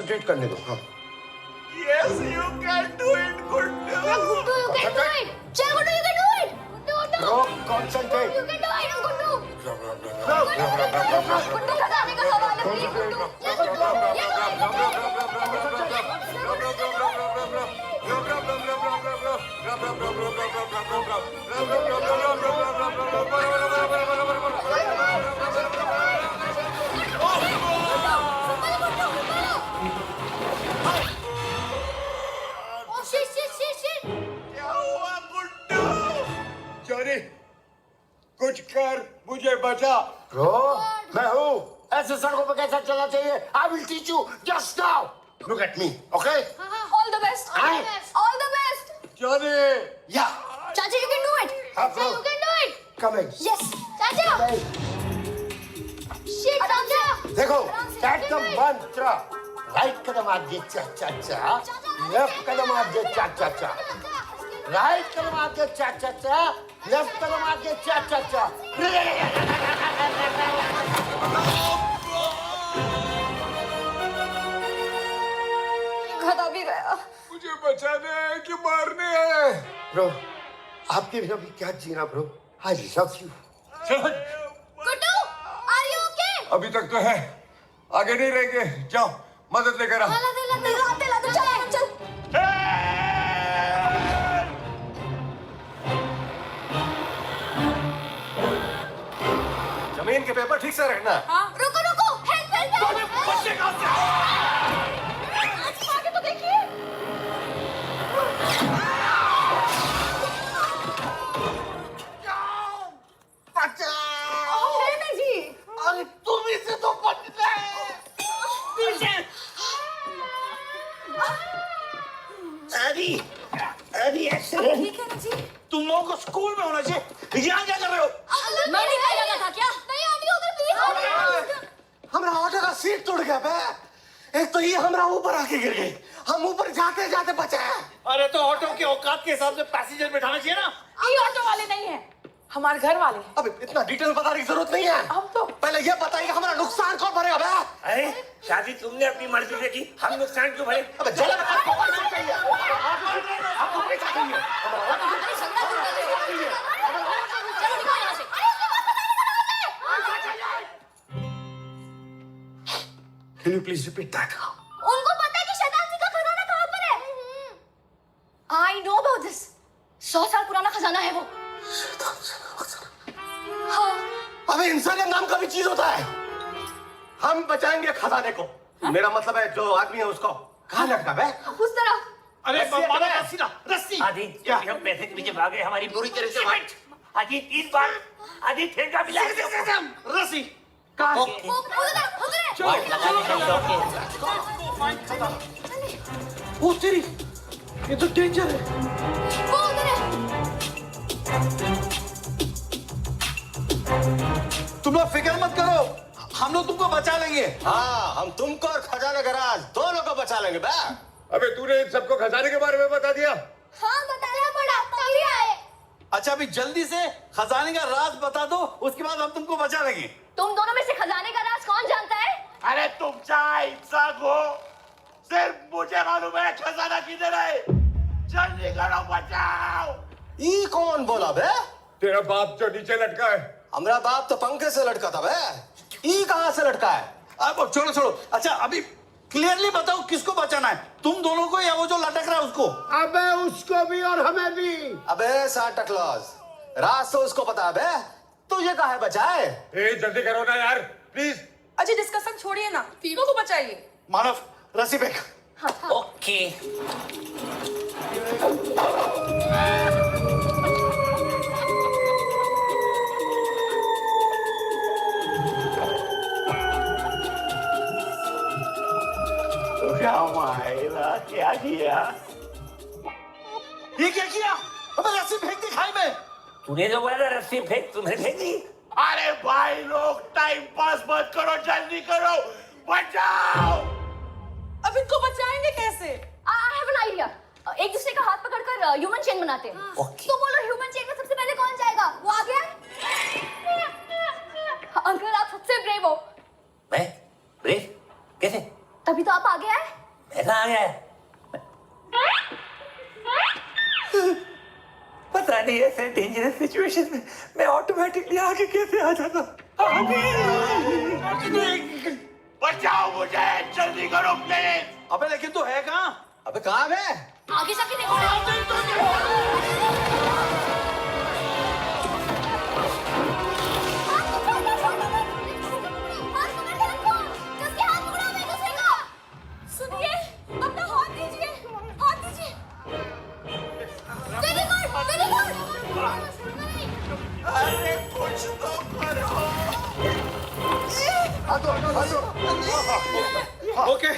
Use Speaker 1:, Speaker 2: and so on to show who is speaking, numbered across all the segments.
Speaker 1: Treat करने दो। हाँ
Speaker 2: Yes, you can do it, Guddu.
Speaker 3: Guddu, you can do it. चल Guddu, you can do it. Guddu,
Speaker 1: bro concentrate.
Speaker 3: you can do it, Guddu. Guddu खजाने का हवाला please Guddu. चल Guddu, ये
Speaker 2: क्या हुआ, Guddu?
Speaker 1: जॉनी कुछ कर, मुझे बचा। ब्रो मैं हूँ, ऐसे सड़कों पे कैसा चलना चाहिए। I will teach you just now. Look at me, okay?
Speaker 3: all the best. All the best.
Speaker 1: Johnny या
Speaker 3: Chacha, you can do it.
Speaker 1: हाँ,
Speaker 3: Chacha, you can do it.
Speaker 1: come in.
Speaker 3: Yes. Chacha. Shit, Chacha.
Speaker 1: देखो that's the mantra. Right कदम आगे चा चा चा, left कदम आगे चा चा चा, राइट कदम आगे चा चा चा, लेफ्ट कदम आगे चा चा चा।
Speaker 3: गधा भी गया।
Speaker 1: मुझे बचाने है कि मारने है? ब्रो आपके बिना भी क्या जीना bro. I love you.
Speaker 3: Guddu, are you okay?
Speaker 1: अभी तक तो है, आगे नहीं रहेंगे। जाओ मदद लेकर आओ।
Speaker 3: ला चल चल।
Speaker 1: जमीन के पेपर ठीक से रखना।
Speaker 3: हाँ रुको हेल्प
Speaker 1: बच्चे कहाँ से?
Speaker 3: आगे तो देखिए। जी
Speaker 2: अरे तुम इसे तो बच गए। अरे ऐसे
Speaker 3: ठीक है ना जी।
Speaker 2: तुम लोगों को स्कूल में होना चाहिए। यहाँ क्या कर रहे हो?
Speaker 3: मैं दिखाई लगा था क्या? नहीं आंटी उधर प्लीज।
Speaker 4: हमरा ऑटो का सीट टूट गया बे। एक तो ये हमरा ऊपर आके गिर गई, हम ऊपर जाते जाते बचे।
Speaker 2: अरे तो ऑटो के औकात के हिसाब से पैसेंजर बैठाना चाहिए ना।
Speaker 5: ये ऑटो वाले नहीं है, हमारे घर वाले हैं।
Speaker 4: अब इतना डिटेल बताने की जरूरत नहीं है।
Speaker 5: हम तो
Speaker 4: पहले ये बताइए हमारा नुकसान कौन भरेगा बे?
Speaker 6: अरे शादी तुमने अपनी मर्जी से की, हम नुकसान क्यों भरे?
Speaker 4: अबे जला बता कौन सा चाहिए? आपको पैसा चाहिए?
Speaker 1: Can you please repeat that?
Speaker 3: उनको पता है कि शैतान जी का खजाना कहाँ पर है? I know about this. 100 साल पुराना खजाना है वो। हाँ।
Speaker 4: अबे इंसानियत नाम का भी चीज होता है। हम बचाएंगे खजाने को। मेरा मतलब है जो आदमी है उसको। कहाँ लटका बे?
Speaker 3: उस तरफ।
Speaker 2: अरे माना रस्सी ना, रस्सी।
Speaker 6: आदि हम पैसे के पीछे भागे, हमारी बुरी तरह से हट। आदि 3 बार आदि ठेका मिला।
Speaker 2: रस्सी।
Speaker 4: कहाँ?
Speaker 3: उधर
Speaker 4: ओ तेरी, ये तो डेंजर है।
Speaker 3: वो उधर है।
Speaker 2: तुम लोग फिक्र मत करो, हम लोग तुमको बचा लेंगे।
Speaker 4: हाँ, हम तुमको और खजाना का राज दोनों को बचा लेंगे बे।
Speaker 1: अबे तूने इन सबको खजाने के बारे में बता दिया?
Speaker 3: हाँ बताना पड़ा तभी आए।
Speaker 2: अच्छा अभी जल्दी से खजाने का राज बता दो, उसके बाद हम तुमको बचा लेंगे।
Speaker 3: तुम दोनों में से खजाने का राज कौन जानता है?
Speaker 2: अरे तुम चाहे इंसान हो, सिर्फ मुझे मालूम है खजाना किधर है। जल्दी करो, बचाओ।
Speaker 4: ई कौन बोला बे?
Speaker 1: तेरा बाप जो नीचे लटका है।
Speaker 4: हमारा बाप तो पंखे से लटका था बे। ई कहाँ से लटका है?
Speaker 2: अब छोड़ो। अच्छा अभी क्लियरली बताओ किसको बचाना है, तुम दोनों को या वो जो लटक रहा है उसको?
Speaker 1: अबे उसको भी और हमें भी।
Speaker 4: अबे सांता क्लॉज, राज तो उसको पता है बे, तुझे कहाँ है बचाए?
Speaker 1: ए जल्दी करो ना यार प्लीज।
Speaker 5: अजय डिस्कशन छोड़िए ना, तीनों को बचाइए।
Speaker 2: मानव रस्सी फेंक।
Speaker 6: ओके।
Speaker 2: क्या किया? ये क्या किया? अबे रस्सी फेंक दी खाई में।
Speaker 6: तूने जो बोला था रस्सी फेंक, तुमने फेंक दी।
Speaker 2: अरे भाई लोग टाइम पास मत करो, जल्दी करो, बचाओ।
Speaker 5: अब इनको बचाएंगे कैसे?
Speaker 3: I have an idea. एक दूसरे का हाथ पकड़कर ह्यूमन चेन बनाते हैं।
Speaker 6: Okay.
Speaker 3: तो बोलो ह्यूमन चेन में सबसे पहले कौन जाएगा? वो आ गया? अंकल आप सबसे ब्रेव हो।
Speaker 6: मैं? ब्रेव? कैसे?
Speaker 3: तभी तो आप आगे आए।
Speaker 6: मैं कहाँ गया? पता नहीं ऐसे डेंजरस सिचुएशन में मैं ऑटोमेटिकली आगे कैसे आ जाता।
Speaker 2: बचाओ मुझे, जल्दी करो प्लीज।
Speaker 4: अबे लेकिन तू है कहाँ? अबे कहाँ है?
Speaker 3: आगे जाके देखो। सुनिए, अपना हाथ दीजिए, हाथ दीजिए। Very good, very good.
Speaker 2: अरे कुछ तो करो।
Speaker 4: ओके।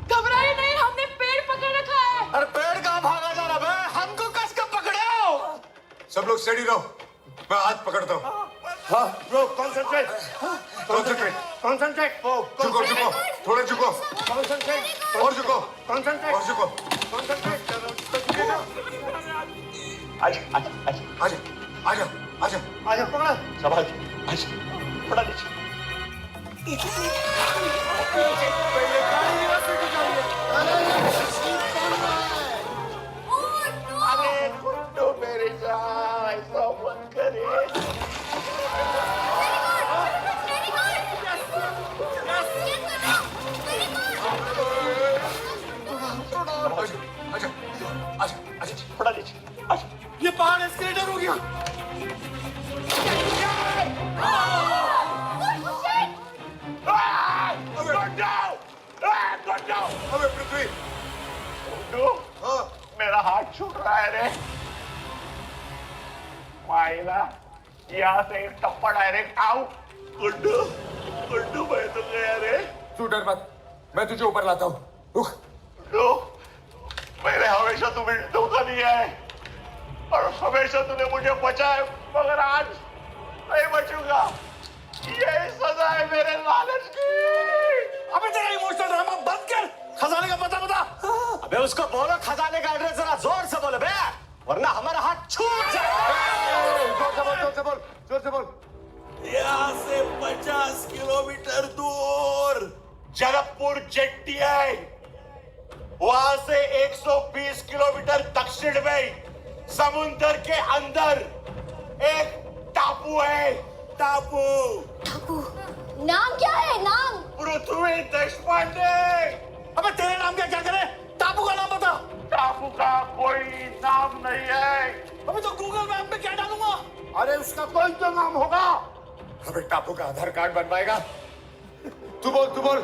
Speaker 5: घबराइए नहीं, हमने पेड़ पकड़ रखा है।
Speaker 4: अरे पेड़ कहाँ भागा जा रहा है? हमको कस कर पकड़े हो।
Speaker 7: सब लोग स्टेडी रहो, मैं हाथ पकड़ता हूँ।
Speaker 1: हाँ ब्रो, कंसंट्रेट
Speaker 7: कॉन्सेंट्रेट।
Speaker 1: कंसंट्रेट
Speaker 7: झुको झुको, थोड़ा झुको,
Speaker 1: कंसंट्रेट
Speaker 7: और झुको,
Speaker 1: कंसंट्रेट
Speaker 7: और झुको।
Speaker 1: कंसंट्रेट।
Speaker 2: आजा आजा आजा
Speaker 7: आजा आजा आजा।
Speaker 1: आजा पकड़ा।
Speaker 2: संभाल के, आजा पड़ा नीचे। अरे गुड्डू मेरी जान, ऐसा मत करे।
Speaker 7: आजा आजा आजा आजा।
Speaker 2: पड़ा नीचे, आजा।
Speaker 4: ये पहाड़ एस्केलेटर हो गया।
Speaker 2: गुड्डू,
Speaker 7: अबे पृथ्वी।
Speaker 2: गुड्डू,
Speaker 7: हाँ
Speaker 2: मेरा हाथ छूट रहा है रे। माइला, यहाँ से एक टप्पा डायरेक्ट आऊं। गुड्डू, गुड्डू मैं तो गया रे।
Speaker 7: तू डर मत, मैं तुझे ऊपर लाता हूँ। रुक।
Speaker 2: गुड्डू, मैंने हमेशा तुम्हें धोखा दिया है और हमेशा तूने मुझे बचाया, मगर आज नहीं बचूंगा। यही सजा है मेरे लालच की।
Speaker 4: अबे तेरा इमोशनल ड्रामा बंद कर। खजाने का पता बता। अबे उसको बोलो खजाने का एड्रेस जरा जोर से बोले बे, वरना हमारा हाथ छूट जाए।
Speaker 7: जोर से बोल, जोर से बोल, जोर से बोल।
Speaker 2: यहाँ से 50 किलोमीटर दूर जगतपुर जेट्टी है। वहां से 120 किलोमीटर दक्षिण में समुद्र के अंदर एक टापू है। टापू।
Speaker 3: टापू। नाम क्या है? नाम?
Speaker 2: पृथ्वी देशपांडे।
Speaker 4: अबे तेरे नाम क्या करे? टापू का नाम बता।
Speaker 2: टापू का कोई नाम नहीं है।
Speaker 4: अबे तो गूगल मैप में क्या डालूंगा?
Speaker 1: अरे उसका कोई तो नाम होगा।
Speaker 7: अबे टापू का आधार कार्ड बनवाएगा। तू बोल, तू बोल।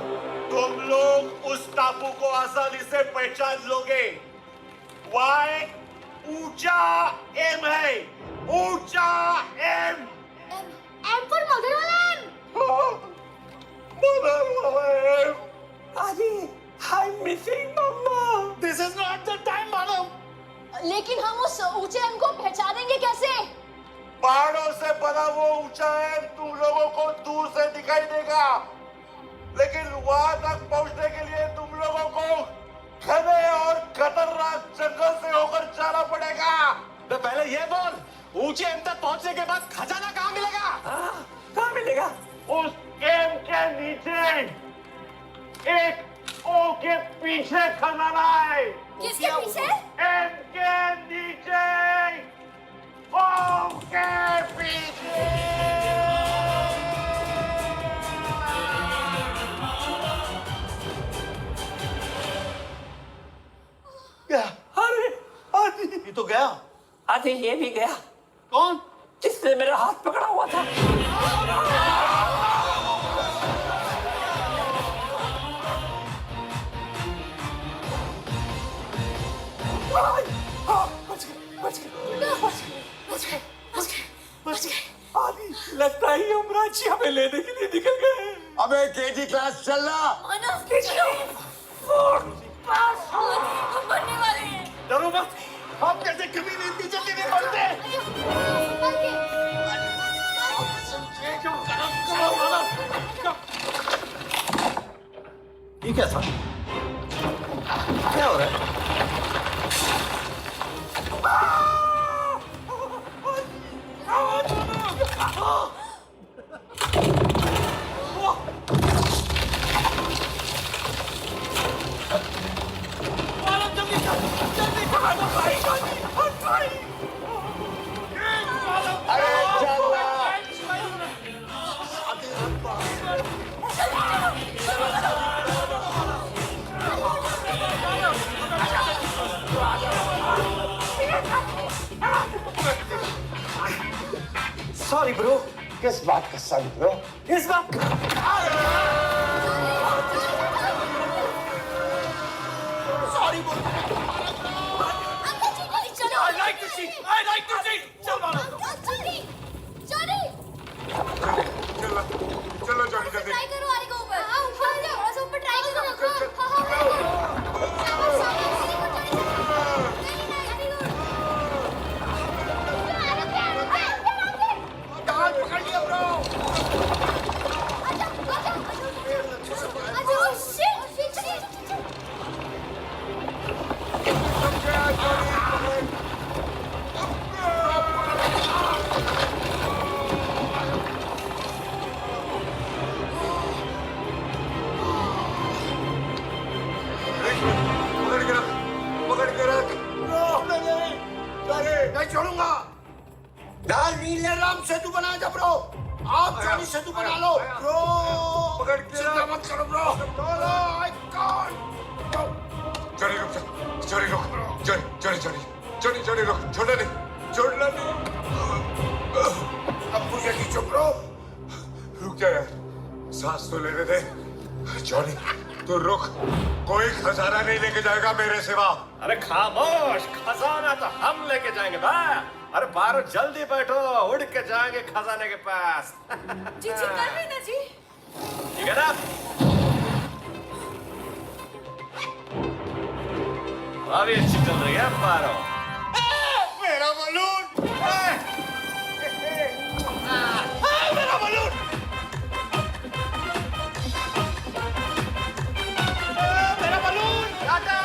Speaker 2: तुम लोग उस टापू को आसानी से पहचान लोगे। वहां एक ऊंचा एम है, ऊंचा एम।
Speaker 3: एम फॉर मदर वाला एम।
Speaker 2: मदर वाला एम।
Speaker 6: अरे I'm missing mamma.
Speaker 4: This is not the time, मालूम।
Speaker 3: लेकिन हम उस ऊंचे एम को पहचानेंगे कैसे?
Speaker 2: पहाड़ों से बना वो ऊंचा एम तुम लोगों को दूर से दिखाई देगा, लेकिन वहां तक पहुंचने के लिए तुम लोगों को घने और खतरनाक जंगल से होकर जाना पड़ेगा।
Speaker 4: तो पहले ये बोल, ऊंचे एम तक पहुंचने के बाद खजाना कहाँ मिलेगा?
Speaker 6: कहाँ मिलेगा?
Speaker 2: उस एम के नीचे एक ओ के पीछे खजाना है।
Speaker 3: किसके पीछे?
Speaker 2: एम के नीचे ओ के पीछे।
Speaker 6: अरे आदि,
Speaker 4: ये तो गया।
Speaker 6: आदि ये भी गया।
Speaker 4: कौन?
Speaker 6: जिसने मेरा हाथ पकड़ा हुआ था। आदि लगता है यमराज जी हमें लेने के लिए निकल गए।
Speaker 7: अबे केजी क्लास चल रहा।
Speaker 3: हम बनने वाले हैं।
Speaker 2: डरो मत, हम कैसे कभी नींद जल्दी नहीं पड़ते।
Speaker 4: ये क्या था? क्या हो रहा है? Sorry bro.
Speaker 1: किस बात का सॉरी ब्रो?
Speaker 4: इस बात
Speaker 1: सॉरी बोल।
Speaker 3: चलो
Speaker 6: I like to see. I like to see. चल मारो।
Speaker 3: जॉनी जॉनी
Speaker 7: चलो चलो जॉनी जल्दी।
Speaker 3: ट्राई करो आने को ऊपर। हाँ ऊपर आ जाओ। थोड़ा सा ऊपर ट्राई करो। हाँ
Speaker 1: डाल पकड़ लिया ब्रो।
Speaker 7: पकड़ के रख।
Speaker 1: ब्रो नहीं नहीं छोड़ूंगा। डाल नीले राम सेतु बना जा ब्रो। आप जॉनी सेतु बना लो ब्रो।
Speaker 7: पकड़ के
Speaker 1: चिंता मत करो ब्रो। बोलो आई कॉन्ट।
Speaker 7: जॉनी रुक जा। जॉनी रुक। जॉनी रुक। छोड़ना नहीं।
Speaker 1: अब मुझे खींचो ब्रो।
Speaker 7: रुक जा यार, सांस तो लेने दे। जॉनी तू रुक, कोई खजाना नहीं लेके जाएगा मेरे सिवा।
Speaker 4: अरे खामोश, खजाना तो हम लेके जाएंगे बा। अरे बारो जल्दी बैठो, उड़ के जाएंगे खजाने के पास।
Speaker 5: जी जी कर लेना जी।
Speaker 4: ठीक है ना? अभी अच्छी चल रही है बारो। मेरा बलून। मेरा बलून। मेरा बलून। टाटा।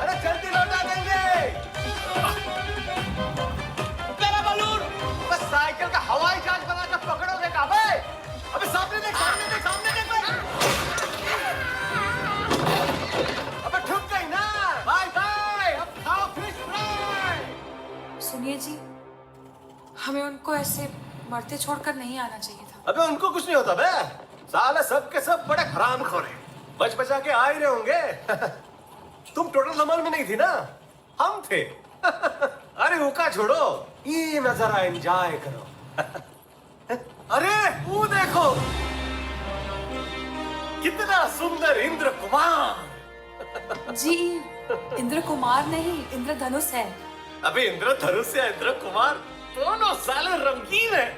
Speaker 4: अरे जल्दी लौटा देंगे। मेरा बलून। बस साइकिल का हवाई जहाज बनाकर पकड़ोगे कहाँ बे? अबे सामने देख। अबे ठुक गई ना। Bye bye. अब खाओ फिश फ्राई।
Speaker 5: सुनिए जी, हमें उनको ऐसे मरते छोड़कर नहीं आना चाहिए था।
Speaker 4: अबे उनको कुछ नहीं होता बे। साले सब के सब बड़े हरामखोर हैं। बच बचा के आ ही रहे होंगे। तुम टोटल धमाल में नहीं थी ना, हम थे। अरे उका छोड़ो, ये नजारा एंजॉय करो। अरे वो देखो, कितना सुंदर इंद्र कुमार।
Speaker 5: जी इंद्र कुमार नहीं, इंद्रधनुष है।
Speaker 4: अबे इंद्र धनुष या इंद्र कुमार दोनों साले रंगीन है।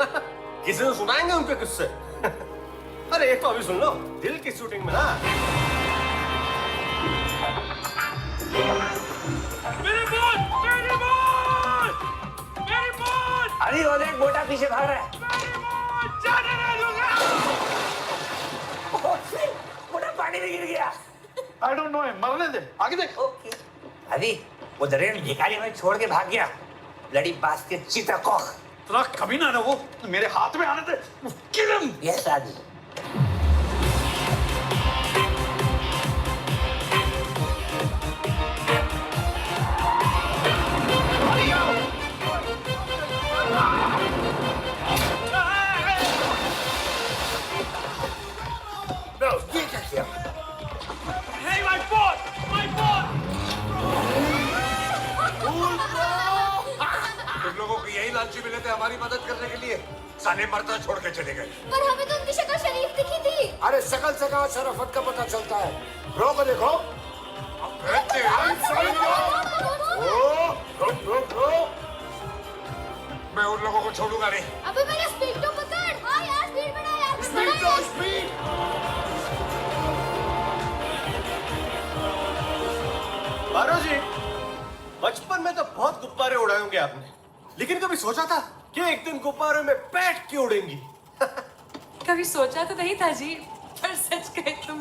Speaker 4: किसी ने सुनाएंगे उनके किस्से। अरे एक तो अभी सुन लो, दिल की शूटिंग में ना।
Speaker 6: मेरी बॉल! मेरी बॉल! मेरी बॉल! अरे वो देख मोटा पीछे भाग रहा है। मेरी बॉल! जाने नहीं दूंगा। मोटा पानी में गिर गया।
Speaker 2: I don't know him. मरने दे, आगे देख।
Speaker 6: अभी वो दरिया में भिखारी में छोड़ के भाग गया। लड़ी बास के चीता कौख।
Speaker 2: तेरा कभी ना वो मेरे हाथ में आने दे। Kill him.
Speaker 6: यस आदि।
Speaker 1: ये क्या किया?
Speaker 6: Hey, my ball! My ball!
Speaker 7: तुम लोगों को यही लालची मिले थे हमारी मदद करने के लिए। साले मरता छोड़ के चले गए।
Speaker 3: पर हमें तो उनकी शक्ल शरीफ दिखी थी।
Speaker 1: अरे शकल से कहाँ शराफत का पता चलता है? ब्रो को देखो।
Speaker 7: मैं उन लोगों को छोड़ूंगा नहीं।
Speaker 3: अबे मेरा स्पीड तो पकड़। हाँ यार स्पीड बढ़ा यार।
Speaker 1: स्पीड दो स्पीड।
Speaker 4: बारो जी, बचपन में तो बहुत गुब्बारे उड़ाए होंगे आपने, लेकिन कभी सोचा था कि एक दिन गुब्बारों में बैठ के उड़ेंगी?
Speaker 5: कभी सोचा तो नहीं था जी, पर सच कहे तो